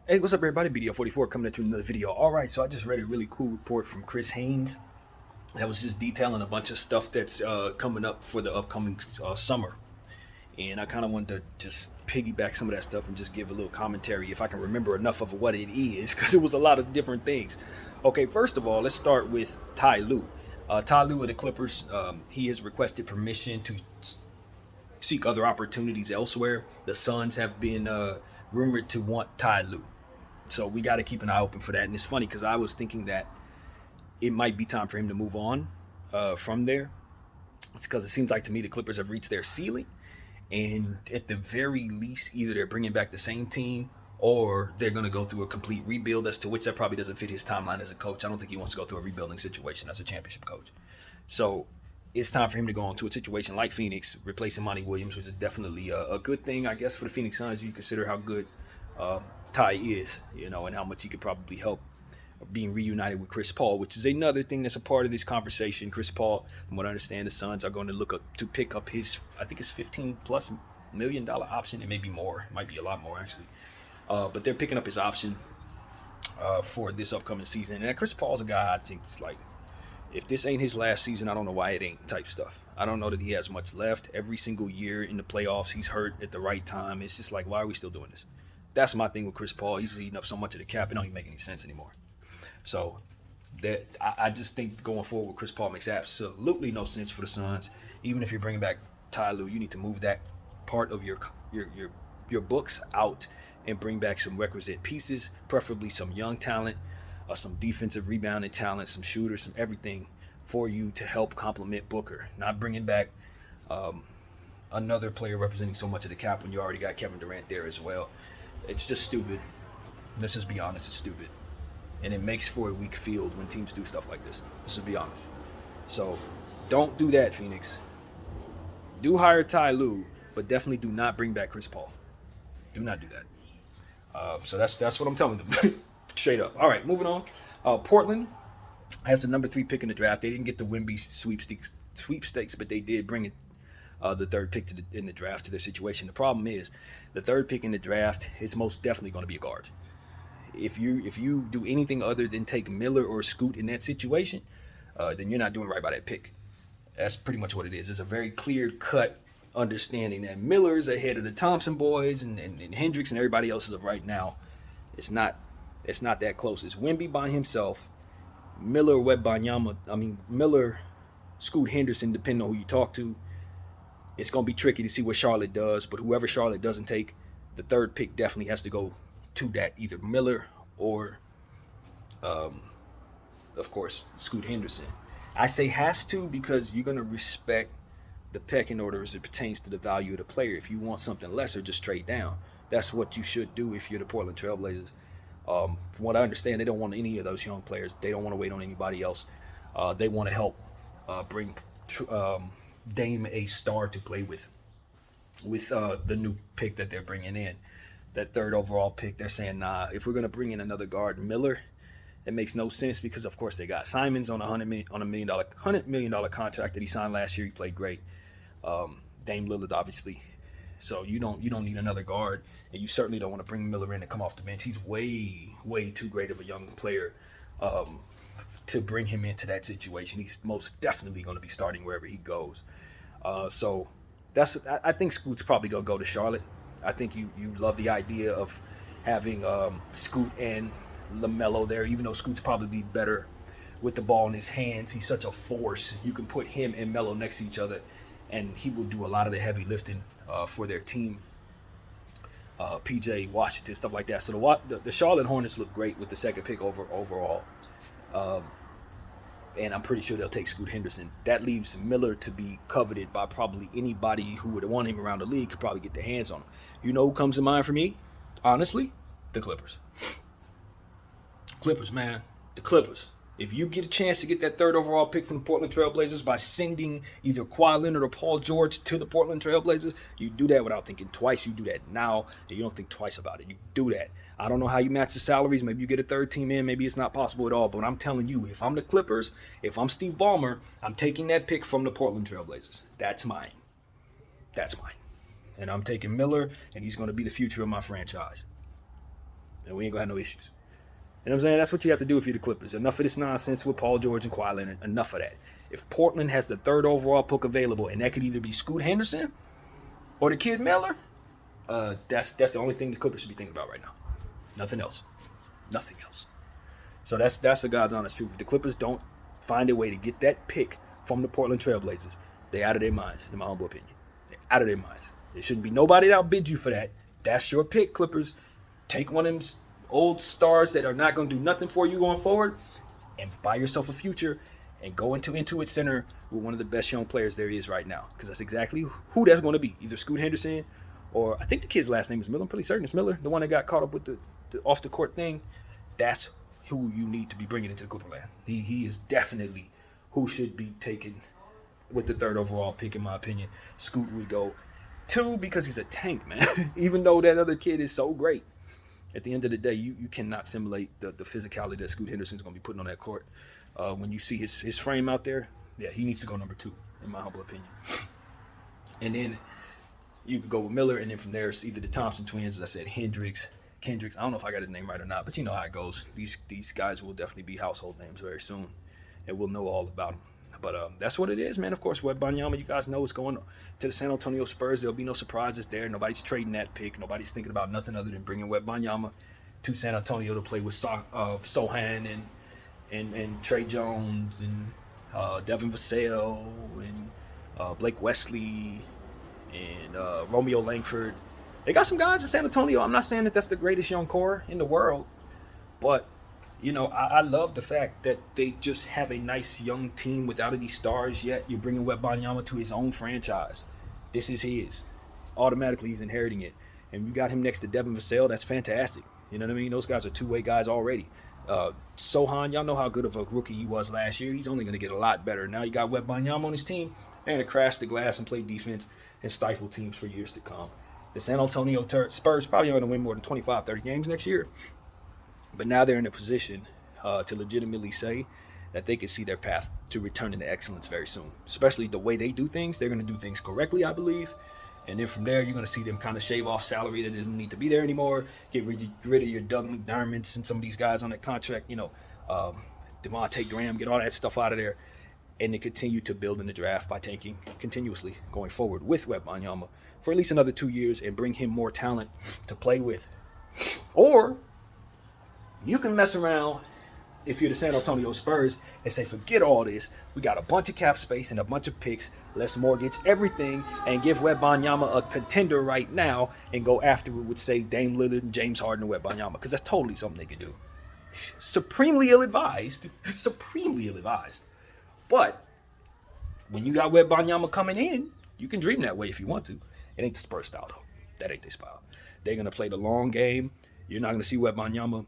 Hey, what's up, everybody? BDO44 coming into another video. All right, so I just read a really cool report from Chris Haynes that was just detailing a bunch of stuff that's coming up for the upcoming summer. And I kind of wanted to just piggyback some of that stuff and just give a little commentary if I can remember enough of what it is, because it was a lot of different things. Okay, first of all, let's start with Ty Lue. Ty Lue of the Clippers, he has requested permission to seek other opportunities elsewhere. The Suns have been rumored to want Ty Lue. So we got to keep an eye open for that. And it's funny because I was thinking that it might be time for him to move on from there. It's because it seems like to me the Clippers have reached their ceiling. And at the very least, either they're bringing back the same team or they're going to go through a complete rebuild, as to which that probably doesn't fit his timeline as a coach. I don't think he wants to go through a rebuilding situation as a championship coach. So it's time for him to go into a situation like Phoenix, replacing Monty Williams, which is definitely a good thing, I guess, for the Phoenix Suns. You consider how good Ty is, and how much he could probably help being reunited with Chris Paul, which is another thing that's a part of this conversation. Chris Paul, from what I understand, the Suns are going to look up to pick up his, I think it's $15+ million option. It may be more, it might be a lot more actually. But they're picking up his option for this upcoming season. And Chris Paul's a guy I think is like, if this ain't his last season, I don't know why it ain't type stuff. I don't know that he has much left. Every single year in the playoffs, he's hurt at the right time. It's just like, why are we still doing this? That's my thing with Chris Paul. He's eating up so much of the cap, it don't even make any sense anymore. So that I just think going forward with Chris Paul makes absolutely no sense for the Suns. Even if you're bringing back Ty Lue, you need to move that part of your books out and bring back some requisite pieces, preferably some young talent, some defensive rebounding talent, some shooters, some everything for you to help complement Booker. Not bringing back another player representing so much of the cap when you already got Kevin Durant there as well. It's just stupid. Let's just be honest, it's stupid. And it makes for a weak field when teams do stuff like this. Let's just be honest. So don't do that, Phoenix. Do hire Ty Lue, but definitely do not bring back Chris Paul. Do not do that. So that's what I'm telling them. Straight up. All right, moving on. Portland has the number 3 pick in the draft. They didn't get the Wemby sweepstakes, but they did bring it the third pick in the draft to their situation. The problem is the third pick in the draft is most definitely going to be a guard. If you do anything other than take Miller or Scoot in that situation, then you're not doing right by that pick. That's pretty much what it is. It's a very clear-cut understanding that Miller's ahead of the Thompson boys and Hendricks and everybody else as of right now. It's not that close. It's Wemby by himself, Miller, Miller, Scoot Henderson, depending on who you talk to. It's going to be tricky to see what Charlotte does, but whoever Charlotte doesn't take, the third pick definitely has to go to that, either Miller or, of course, Scoot Henderson. I say has to because you're going to respect the pecking order as it pertains to the value of the player. If you want something lesser, just trade down. That's what you should do if you're the Portland Trailblazers. From what I understand, they don't want any of those young players. They don't want to wait on anybody else. They want to help bring Dame a star to play with the new pick that they're bringing in. That third overall pick, they're saying, nah, if we're going to bring in another guard, Miller, it makes no sense because, of course, they got Simons on $100 million contract that he signed last year. He played great. Dame Lillard, obviously. So you don't need another guard, and you certainly don't want to bring Miller in and come off the bench. He's way, way too great of a young player to bring him into that situation. He's most definitely going to be starting wherever he goes. So I think Scoot's probably going to go to Charlotte. I think you love the idea of having Scoot and LaMelo there, even though Scoot's probably better with the ball in his hands. He's such a force. You can put him and Melo next to each other, and he will do a lot of the heavy lifting for their team. PJ Washington, stuff like that. So the Charlotte Hornets look great with the second pick overall. And I'm pretty sure they'll take Scoot Henderson. That leaves Miller to be coveted by probably anybody who would want him around the league could probably get their hands on him. You know who comes to mind for me? Honestly, the Clippers. Clippers, man. The Clippers. If you get a chance to get that third overall pick from the Portland Trailblazers by sending either Kawhi Leonard or Paul George to the Portland Trailblazers, you do that without thinking twice. You do that now, and you don't think twice about it. You do that. I don't know how you match the salaries. Maybe you get a third team in. Maybe it's not possible at all. But I'm telling you, if I'm the Clippers, if I'm Steve Ballmer, I'm taking that pick from the Portland Trailblazers. That's mine. That's mine. And I'm taking Miller, and he's going to be the future of my franchise. and we ain't gonna have no issues. You know what I'm saying? That's what you have to do if you're the Clippers. Enough of this nonsense with Paul George and Kawhi Leonard. Enough of that. If Portland has the 3rd overall pick available, and that could either be Scoot Henderson or the kid Miller, that's the only thing the Clippers should be thinking about right now. Nothing else. Nothing else. So that's the God's honest truth. If the Clippers don't find a way to get that pick from the Portland Trailblazers, they're out of their minds, in my humble opinion. They're out of their minds. There shouldn't be nobody that outbid you for that. That's your pick, Clippers. Take one of them old stars that are not going to do nothing for you going forward and buy yourself a future and go into Intuit Center with one of the best young players there is right now, because that's exactly who that's going to be. Either Scoot Henderson or I think the kid's last name is Miller. I'm pretty certain it's Miller, the one that got caught up with the off the court thing. That's who you need to be bringing into the Clipperland. He is definitely who should be taken with the 3rd overall pick, in my opinion. Scoot would go 2 because he's a tank, man. Even though that other kid is so great, at the end of the day, you cannot simulate the physicality that Scoot Henderson's going to be putting on that court. When you see his frame out there, yeah, he needs to go number 2, in my humble opinion. And then you could go with Miller, and then from there, it's either the Thompson twins, as I said, Kendricks. I don't know if I got his name right or not, but you know how it goes. These guys will definitely be household names very soon, and we'll know all about them. But that's what it is, man. Of course, Wembanyama, you guys know, is going to the San Antonio Spurs. There'll be no surprises there. Nobody's trading that pick. Nobody's thinking about nothing other than bringing Wembanyama to San Antonio to play with Sohan and Trey Jones and Devin Vassell and Blake Wesley and Romeo Langford. They got some guys in San Antonio. I'm not saying that that's the greatest young core in the world, but you know, I love the fact that they just have a nice young team without any stars yet. You're bringing Wembanyama to his own franchise. This is his. Automatically, he's inheriting it. And you got him next to Devin Vassell. That's fantastic. You know what I mean? Those guys are two-way guys already. Sohan, y'all know how good of a rookie he was last year. He's only going to get a lot better. Now you got Wembanyama on his team. They're going to crash the glass and play defense and stifle teams for years to come. The San Antonio Spurs probably aren't going to win more than 25, 30 games next year. But now they're in a position to legitimately say that they can see their path to returning to excellence very soon. Especially the way they do things. They're going to do things correctly, I believe. And then from there, you're going to see them kind of shave off salary that doesn't need to be there anymore. Get rid of your Doug McDermotts and some of these guys on that contract. You know, Devontae Graham, get all that stuff out of there. And they continue to build in the draft by tanking continuously going forward with Wembanyama for at least another 2 years and bring him more talent to play with. Or you can mess around if you're the San Antonio Spurs and say, forget all this. We got a bunch of cap space and a bunch of picks. Let's mortgage everything and give Wembanyama a contender right now and go after it with, say, Dame Lillard and James Harden and Wembanyama, because that's totally something they could do. Supremely ill-advised. Supremely ill-advised. But when you got Wembanyama coming in, you can dream that way if you want to. It ain't the Spurs style, though. That ain't their style. They're going to play the long game. You're not going to see Wembanyama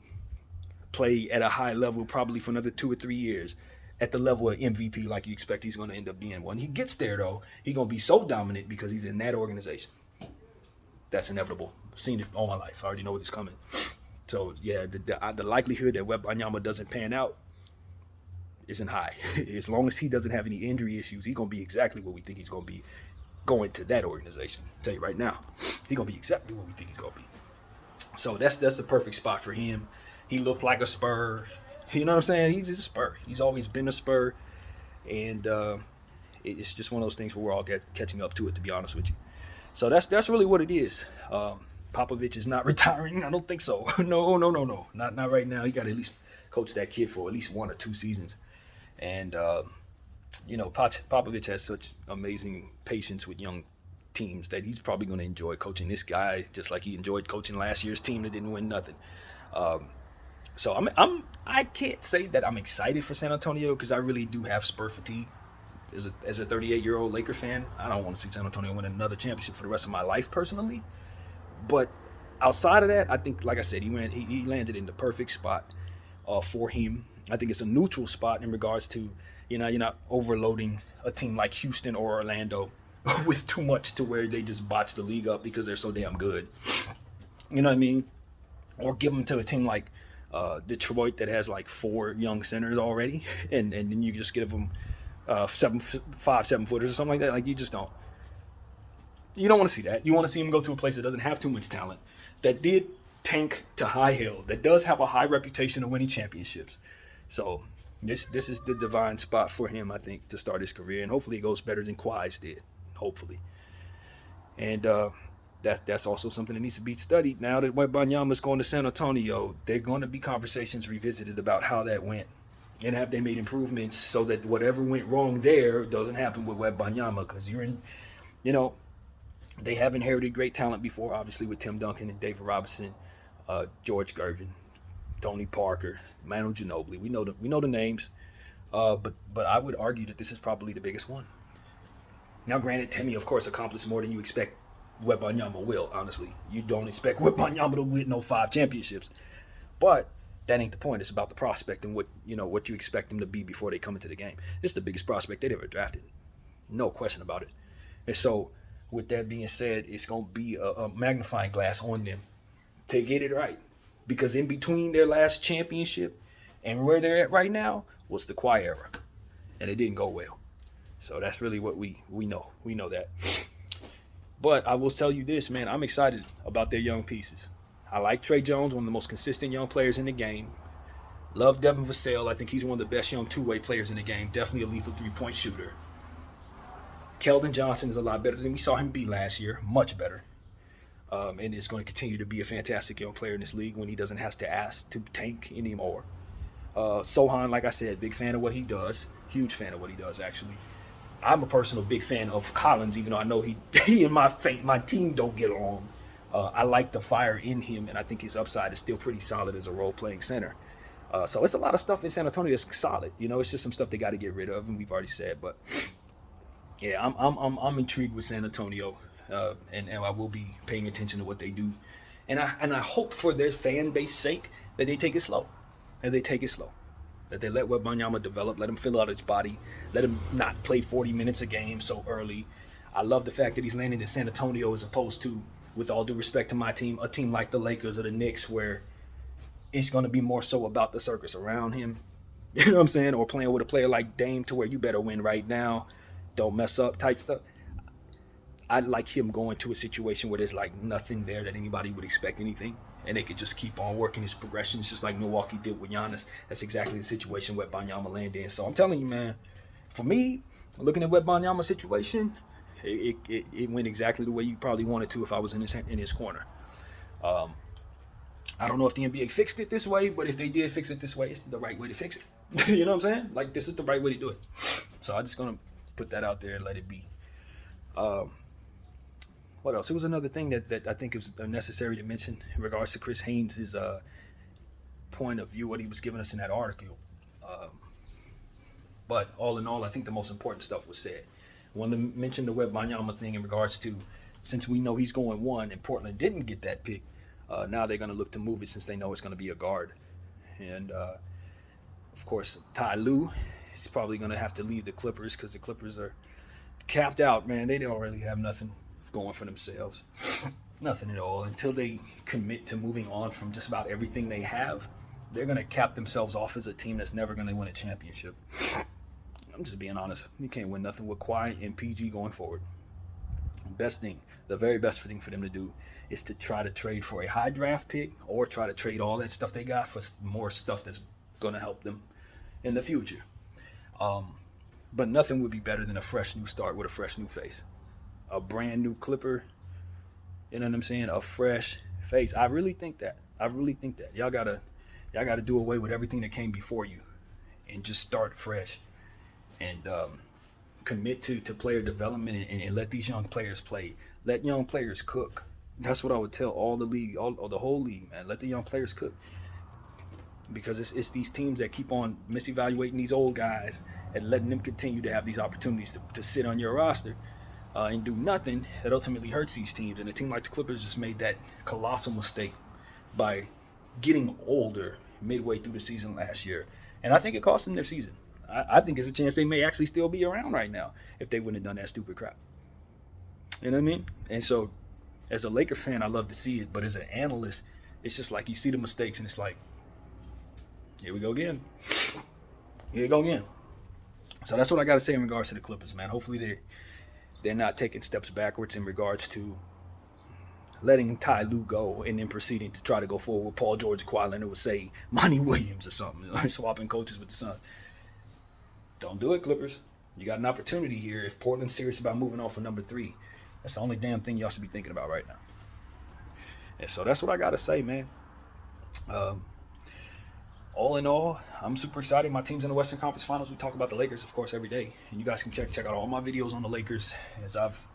play at a high level probably for another 2 or 3 years at the level of MVP like you expect he's going to end up being. When he gets there, though, he's going to be so dominant because he's in that organization. That's inevitable. I've seen it all my life. I already know what's coming. So, yeah, the likelihood that Wembanyama doesn't pan out isn't high. As long as he doesn't have any injury issues, he's going to be exactly what we think he's going to be going to that organization. I'll tell you right now, he's going to be exactly what we think he's going to be. So that's the perfect spot for him. He looked like a Spur. You know what I'm saying? He's a Spur. He's always been a Spur. And it's just one of those things where we're all catching up to it, to be honest with you. So that's really what it is. Popovich is not retiring. I don't think so. No. Not right now. He got to at least coach that kid for at least 1 or 2 seasons. And, Popovich has such amazing patience with young teams that he's probably going to enjoy coaching this guy just like he enjoyed coaching last year's team that didn't win nothing. So I can't say that I'm excited for San Antonio because I really do have Spur fatigue. As a 38-year-old Laker fan, I don't want to see San Antonio win another championship for the rest of my life personally. But outside of that, I think, like I said, he landed in the perfect spot for him. I think it's a neutral spot in regards to, you're not overloading a team like Houston or Orlando with too much to where they just botch the league up because they're so damn good. You know what I mean? Or give them to a team like Detroit that has like 4 young centers already, and then you just give them 7-footers or something like that. Like you don't want to see that. You want to see them go to a place that doesn't have too much talent, that did tank to high hill that does have a high reputation of winning championships. So this is the divine spot for him, I think, to start his career, and hopefully it goes better than Kawhi's did. Hopefully, and that's also something that needs to be studied. Now that Wembanyama's going to San Antonio, there are going to be conversations revisited about how that went, and have they made improvements so that whatever went wrong there doesn't happen with Wembanyama, because they have inherited great talent before, obviously with Tim Duncan and David Robinson, George Gervin, Tony Parker, Manu Ginobili. We know the names, but I would argue that this is probably the biggest one. Now, granted, Timmy, of course, accomplished more than you expect Wembanyama will. Honestly, you don't expect Wembanyama to win no 5 championships, but that ain't the point. It's about the prospect and what you expect them to be before they come into the game. This is the biggest prospect they've ever drafted, no question about it. And so, with that being said, it's going to be a magnifying glass on them to get it right. Because in between their last championship and where they're at right now was the Kawhi era. And it didn't go well. So that's really what we know. We know that. But I will tell you this, man. I'm excited about their young pieces. I like Trey Jones, one of the most consistent young players in the game. Love Devin Vassell. I think he's one of the best young two-way players in the game. Definitely a lethal three-point shooter. Keldon Johnson is a lot better than we saw him be last year. Much better. And is going to continue to be a fantastic young player in this league when he doesn't have to ask to tank anymore. Sohan, like I said, big fan of what he does. Huge fan of what he does, actually. I'm a personal big fan of Collins, even though I know he and my team don't get along. I like the fire in him, and I think his upside is still pretty solid as a role-playing center. So it's a lot of stuff in San Antonio that's solid. It's just some stuff they got to get rid of, and we've already said. But yeah, I'm intrigued with San Antonio, and I will be paying attention to what they do, and I hope for their fan base sake that they take it slow, that they let Wembanyama develop, let him fill out his body, let him not play 40 minutes a game so early. I love the fact that he's landing in San Antonio as opposed to, with all due respect to my team, a team like the Lakers or the Knicks, where it's going to be more so about the circus around him. You know what I'm saying? Or playing with a player like Dame to where you better win right now, don't mess up type stuff. I'd like him going to a situation where there's like nothing there that anybody would expect anything, and they could just keep on working his progressions just like Milwaukee did with Giannis. That's exactly the situation Wembanyama landed in. So I'm telling you, man, for me, looking at Wembanyama's situation, it went exactly the way you probably wanted to if I was in his corner. I don't know if the NBA fixed it this way, but if they did fix it this way, it's the right way to fix it. You know what I'm saying? Like, this is the right way to do it. So I'm just going to put that out there and let it be. What else? It was another thing that I think is necessary to mention in regards to Chris Haynes' point of view, what he was giving us in that article. But all in all, I think the most important stuff was said. I wanted to mention the Wembanyama thing in regards to, since we know he's going 1 and Portland didn't get that pick, now they're going to look to move it since they know it's going to be a guard. And, of course, Ty Lue is probably going to have to leave the Clippers because the Clippers are capped out, man. They don't really have nothing going for themselves. Nothing at all. Until they commit to moving on from just about everything they have, they're going to cap themselves off as a team that's never going to win a championship. I'm just being honest. You can't win nothing with Kawhi and PG going forward. The very best thing for them to do is to try to trade for a high draft pick or try to trade all that stuff they got for more stuff that's going to help them in the future. But nothing would be better than a fresh new start with a fresh new face. A brand new Clipper, you know what I'm saying? A fresh face. I really think that. Y'all gotta do away with everything that came before you and just start fresh and commit to player development and let these young players play. Let young players cook. That's what I would tell all the league, the whole league, man. Let the young players cook. Because it's these teams that keep on misevaluating these old guys and letting them continue to have these opportunities to sit on your roster and do nothing that ultimately hurts these teams. And a team like the Clippers just made that colossal mistake by getting older midway through the season last year. And I think it cost them their season. I think there's a chance they may actually still be around right now if they wouldn't have done that stupid crap. You know what I mean? And so as a Laker fan, I love to see it. But as an analyst, it's just like you see the mistakes and it's like, here we go again. Here we go again. So that's what I got to say in regards to the Clippers, man. Hopefully they're not taking steps backwards in regards to letting Ty Lue go and then proceeding to try to go forward with Paul George Quallen, and it would say Monty Williams or something, like swapping coaches with the Suns. Don't do it, Clippers. You got an opportunity here. If Portland's serious about moving on for number 3, that's the only damn thing y'all should be thinking about right now. And so that's what I got to say, man. All in all, I'm super excited. My team's in the Western Conference Finals. We talk about the Lakers, of course, every day. And you guys can check out all my videos on the Lakers, as I've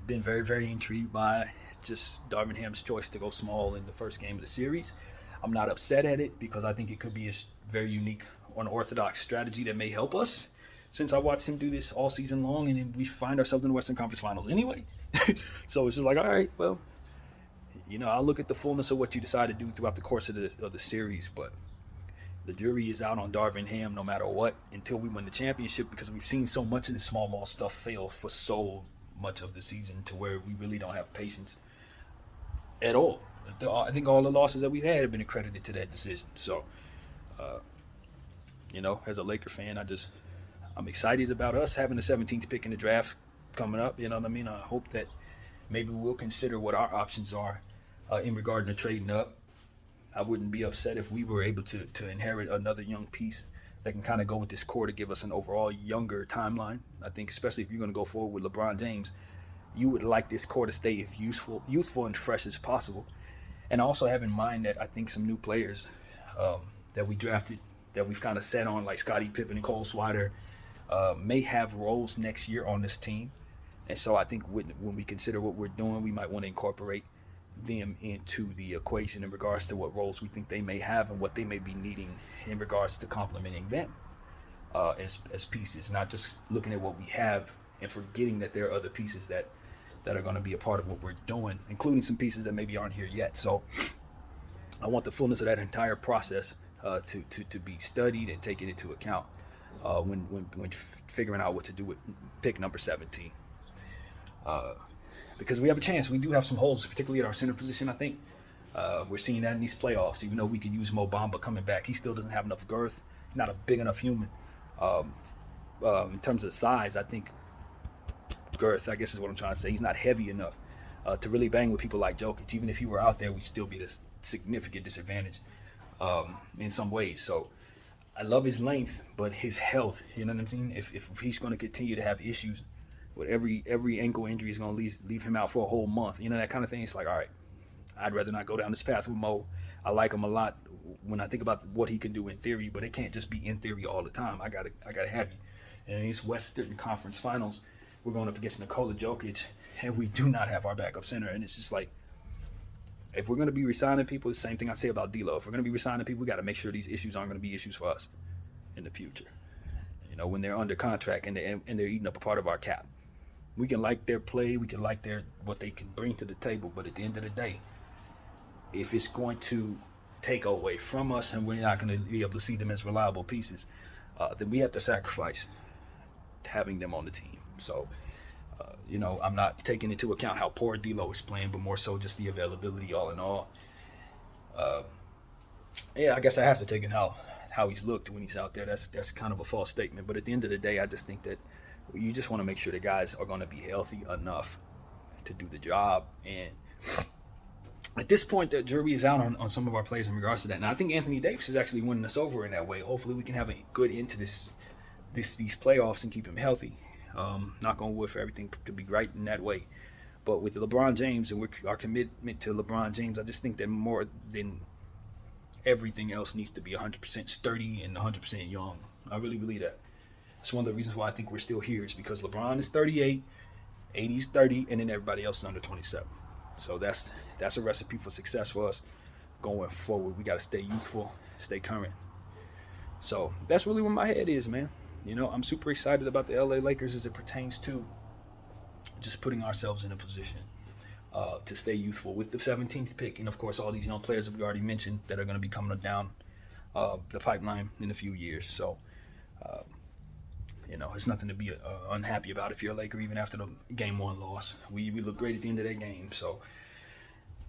been very, very intrigued by just Darvin Ham's choice to go small in the first game of the series. I'm not upset at it because I think it could be a very unique, unorthodox strategy that may help us, since I watched him do this all season long, and then we find ourselves in the Western Conference Finals anyway. So it's just like, all right, well, I'll look at the fullness of what you decide to do throughout the course of the series, but the jury is out on Darvin Ham no matter what until we win the championship, because we've seen so much of the small ball stuff fail for so much of the season to where we really don't have patience at all. I think all the losses that we've had have been accredited to that decision. So, as a Laker fan, I'm excited about us having the 17th pick in the draft coming up. You know what I mean? I hope that maybe we'll consider what our options are in regard to trading up. I wouldn't be upset if we were able to inherit another young piece that can kind of go with this core to give us an overall younger timeline. I think especially if you're going to go forward with LeBron James, you would like this core to stay as youthful and fresh as possible. And also have in mind that I think some new players that we drafted, that we've kind of set on, like Scottie Pippen and Cole Swider, may have roles next year on this team. And so I think when we consider what we're doing, we might want to incorporate them into the equation in regards to what roles we think they may have and what they may be needing in regards to complementing them as pieces, not just looking at what we have and forgetting that there are other pieces that are going to be a part of what we're doing, including some pieces that maybe aren't here yet. So I want the fullness of that entire process to be studied and taken into account when figuring out what to do with pick number 17. Because we have a chance. We do have some holes, particularly at our center position, I think. We're seeing that in these playoffs. Even though we could use Mo Bamba coming back, he still doesn't have enough girth. He's not a big enough human. In terms of size, I think girth, I guess is what I'm trying to say. He's not heavy enough to really bang with people like Jokic. Even if he were out there, we'd still be at a significant disadvantage in some ways. So I love his length, but his health, you know what I'm saying? If he's going to continue to have issues with every ankle injury is going to leave him out for a whole month, that kind of thing. It's like, all right, I'd rather not go down this path with Mo. I like him a lot when I think about what he can do in theory, but it can't just be in theory all the time. I gotta have you. And in these Western Conference Finals, we're going up against Nikola Jokic, and we do not have our backup center. And it's just like, if we're going to be resigning people, the same thing I say about D'Lo. If we're going to be resigning people, we got to make sure these issues aren't going to be issues for us in the future. When they're under contract and they're eating up a part of our cap. We can like their play, we can like what they can bring to the table, but at the end of the day, if it's going to take away from us and we're not going to be able to see them as reliable pieces, then we have to sacrifice having them on the team. So, I'm not taking into account how poor D'Lo is playing, but more so just the availability all in all. I guess I have to take in how he's looked when he's out there. That's kind of a false statement, but at the end of the day, I just think that you just want to make sure the guys are going to be healthy enough to do the job. And at this point, the jury is out on some of our players in regards to that. Now, I think Anthony Davis is actually winning us over in that way. Hopefully, we can have a good end to these playoffs and keep him healthy. Knock on wood for everything to be right in that way. But with LeBron James and our commitment to LeBron James, I just think that more than everything else needs to be 100% sturdy and 100% young. I really believe that. It's one of the reasons why I think we're still here is because LeBron is 38, AD's 30, and then everybody else is under 27. So that's a recipe for success for us going forward. We got to stay youthful, stay current. So that's really where my head is, man. I'm super excited about the LA Lakers as it pertains to just putting ourselves in a position to stay youthful with the 17th pick. And, of course, all these young players that we already mentioned that are going to be coming down the pipeline in a few years. So, it's nothing to be unhappy about if you're a Laker, even after the Game 1 loss. We look great at the end of that game. So,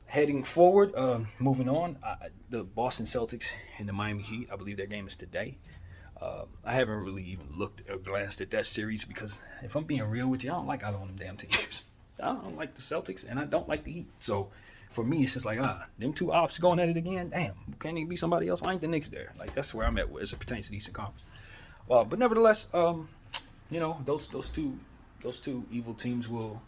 heading forward, moving on, the Boston Celtics and the Miami Heat, I believe their game is today. I haven't really even looked or glanced at that series because if I'm being real with you, I don't like either one of them damn teams. I don't like the Celtics, and I don't like the Heat. So for me, it's just like, them two ops going at it again. Damn, can't even be somebody else? Why ain't the Knicks there? Like, that's where I'm at as it pertains to the Eastern Conference. But nevertheless, you know, those two evil teams will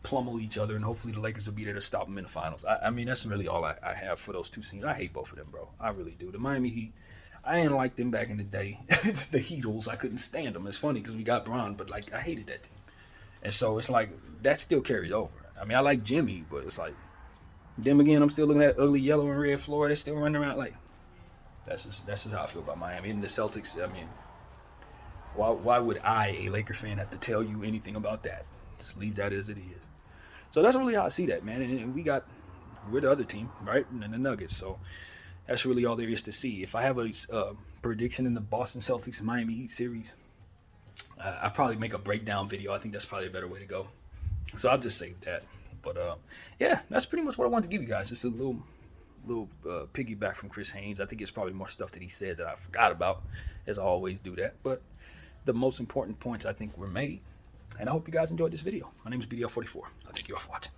pummel each other, and hopefully the Lakers will be there to stop them in the finals. I mean, that's really all I have for those two teams. I hate both of them, bro. I really do. The Miami Heat, I didn't like them back in the day. The Heatles, I couldn't stand them. It's funny because we got Bron, but like I hated that team. And so it's like that still carries over. I mean, I like Jimmy, but it's like them again. I'm still looking at ugly yellow and red floor. They're still running around like that's just how I feel about Miami and the Celtics. I mean, why would I, a Laker fan, have to tell you anything about that? Just leave that as it is. So that's really how I see that, man. And we're the other team, right? And the Nuggets. So that's really all there is to see. If I have a prediction in the Boston Celtics and Miami Heat series, I'll probably make a breakdown video. I think that's probably a better way to go. So I'll just save that. But yeah, that's pretty much what I wanted to give you guys. Just a little piggyback from Chris Haynes. I think it's probably more stuff that he said that I forgot about, as I always do that. But the most important points I think were made. And I hope you guys enjoyed this video. My name is BDL44. I thank you all for watching.